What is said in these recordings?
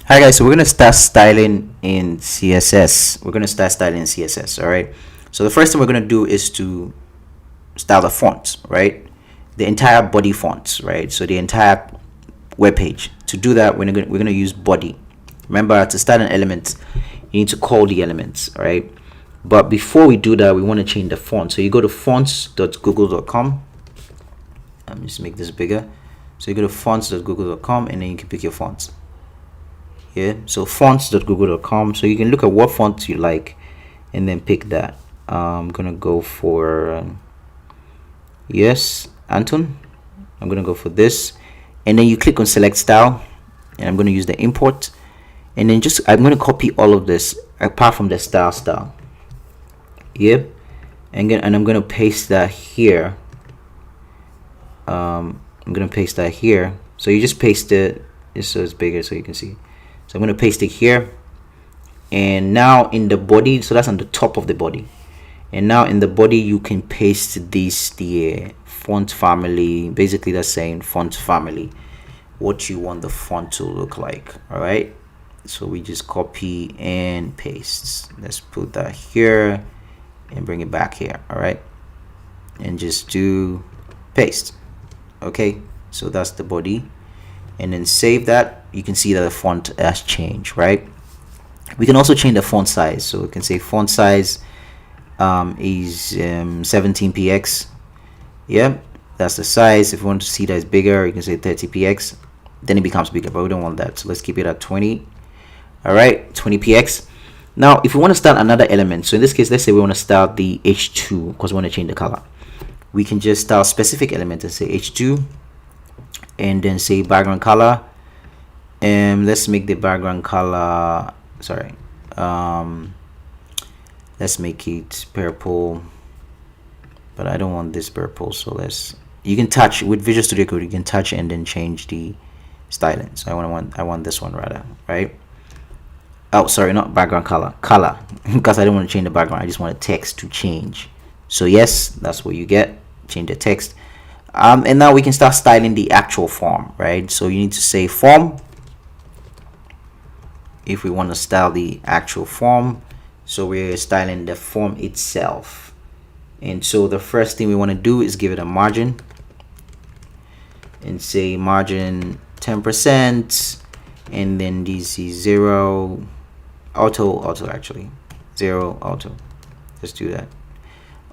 Hi guys, so we're gonna start styling in CSS. All right. So the first thing we're gonna do is to style the fonts, right? The entire body fonts, right? So the entire web page. To do that, we're gonna use body. Remember, to start an element, you need to call the elements, all right? But before we do that, we want to change the font. So you go to fonts.google.com. Let me just make this bigger. So you go to fonts.google.com and then you can pick your fonts. Yeah, so fonts.google.com. So you can look at what fonts you like and then pick that. I'm gonna go for yes, Anton. I'm gonna go for this, and then you click on select style, and I'm gonna use the import, and then I'm gonna copy all of this apart from the style. Yep, and I'm gonna paste that here. I'm gonna paste that here. So you just paste it just so it's bigger so you can see. So I'm going to paste it here, and now in the body, so that's on the top of the body, and now in the body you can paste the font family. Basically that's saying font family, what you want the font to look like. All right, so we just copy and paste. Let's put that here and bring it back here. All right, and just do paste. Okay, so that's the body, and then save that. You can see that the font has changed, right? We can also change the font size. So we can say font size is 17px. Yep, that's the size. If you want to see that it's bigger, you can say 30px. Then it becomes bigger, but we don't want that. So let's keep it at 20. All right, 20px. Now, if we want to start another element, so in this case, let's say we want to start the h2 because we want to change the color. We can just start specific element and say h2, and then say background color. And let's make the background color, sorry, let's make it purple, but I don't want this purple. So you can touch with Visual Studio Code, you can touch and then change the styling. So I want this one rather, right? Oh, sorry, not background color because I don't want to change the background. I just want the text to change. So yes, that's what you get. Change the text. And now we can start styling the actual form, right? So you need to say form if we want to style the actual form. So we're styling the form itself, and so the first thing we want to do is give it a margin and say margin 10%, and then this is 0 auto actually 0 auto. Let's do that.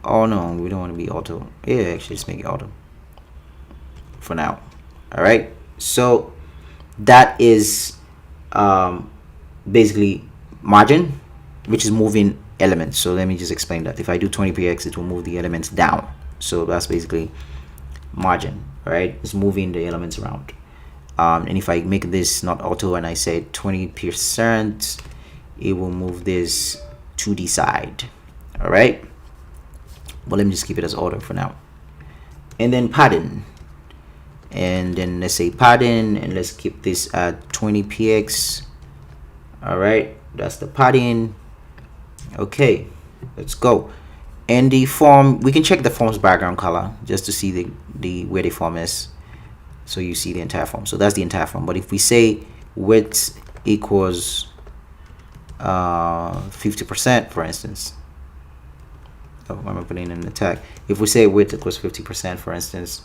Oh no, we don't want to be auto. Yeah, actually just make it auto for now. All right, so that is basically margin, which is moving elements. So let me just explain that. If I do 20px, it will move the elements down. So that's basically margin. All right, it's moving the elements around. And if I make this not auto and I say 20%, it will move this to the side. All right, but let me just keep it as auto for now. And then padding, and then let's say padding, and let's keep this at 20px. All right, that's the padding. Okay, let's go. And the form, we can check the form's background color just to see the where the form is, so you see the entire form. So that's the entire form. But if we say width equals 50%, for instance, oh, I'm putting in the tag. If we say width equals 50%, for instance,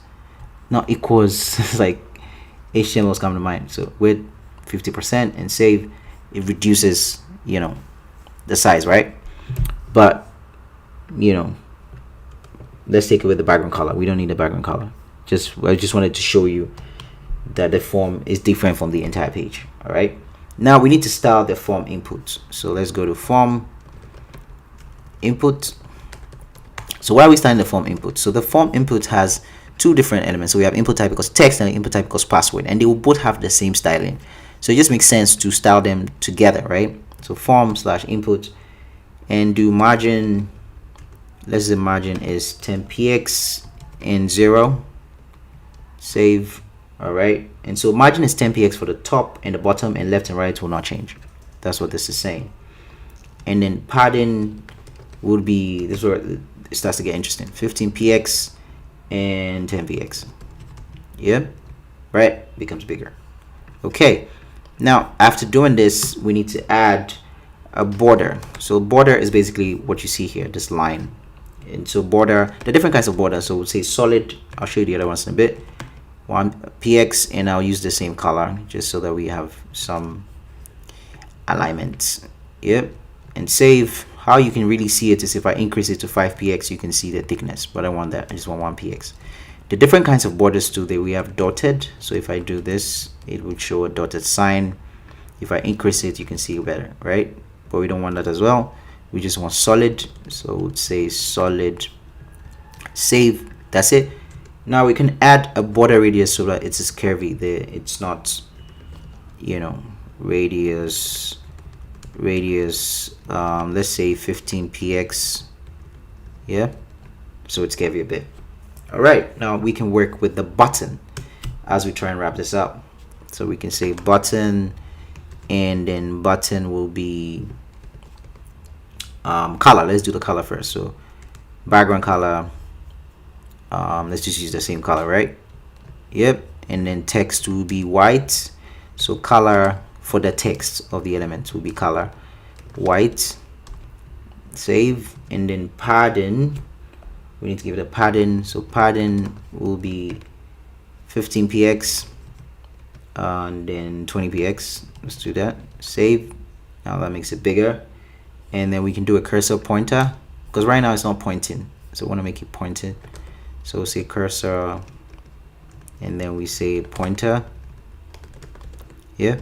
not equals, like HTML is coming to mind. So width 50% and save. It reduces, the size, right? But let's take it with the background color. We don't need the background color. I just wanted to show you that the form is different from the entire page. All right, now we need to style the form input. So let's go to form input. So why are we styling the form input? So the form input has two different elements. So we have input type equals text and input type equals password, and they will both have the same styling. So it just makes sense to style them together, right? So form/input, and do margin. Let's say margin is 10px and 0. Save. All right, and so margin is 10px for the top and the bottom, and left and right will not change. That's what this is saying. And then padding would be, this is where it starts to get interesting, 15px and 10px. Yeah, right, becomes bigger. Okay, Now after doing this, we need to add a border. So border is basically what you see here, this line. And so border, the different kinds of border, so we'll say solid. I'll show you the other ones in a bit. One px, and I'll use the same color just so that we have some alignment. Yep. And save. How you can really see it is if I increase it to 5px, you can see the thickness, but I want that. I just want 1px. The different kinds of borders too, that we have dotted. So if I do this, it would show a dotted sign. If I increase it, you can see it better, right? But we don't want that as well. We just want solid. So we'll say solid. Save. That's it. Now we can add a border radius so that it's just curvy there. It's not, you know, radius, let's say 15px. Yeah, so it's curvy a bit. All right, now we can work with the button as we try and wrap this up. So we can say button, and then button will be color. Let's do the color first. So background color, let's just use the same color, right? Yep. And then text will be white. So color for the text of the element will be color white. Save. And then padding, we need to give it a padding. So padding will be 15px and then 20px. Let's do that. Save. Now that makes it bigger. And then we can do a cursor pointer, because right now it's not pointing, so we want to make it pointing. So we'll say cursor, and then we say pointer. Yeah.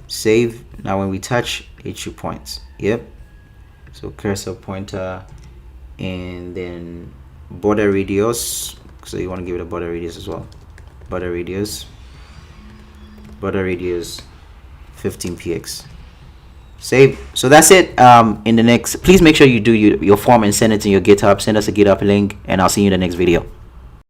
Save. Now when we touch, it should point. Yep. So cursor pointer, and then border radius. So you want to give it a border radius as well. Border radius 15px. Save. So that's it. In the next, please make sure you do your form and send it to your GitHub. Send us a GitHub link, and I'll see you in the next video.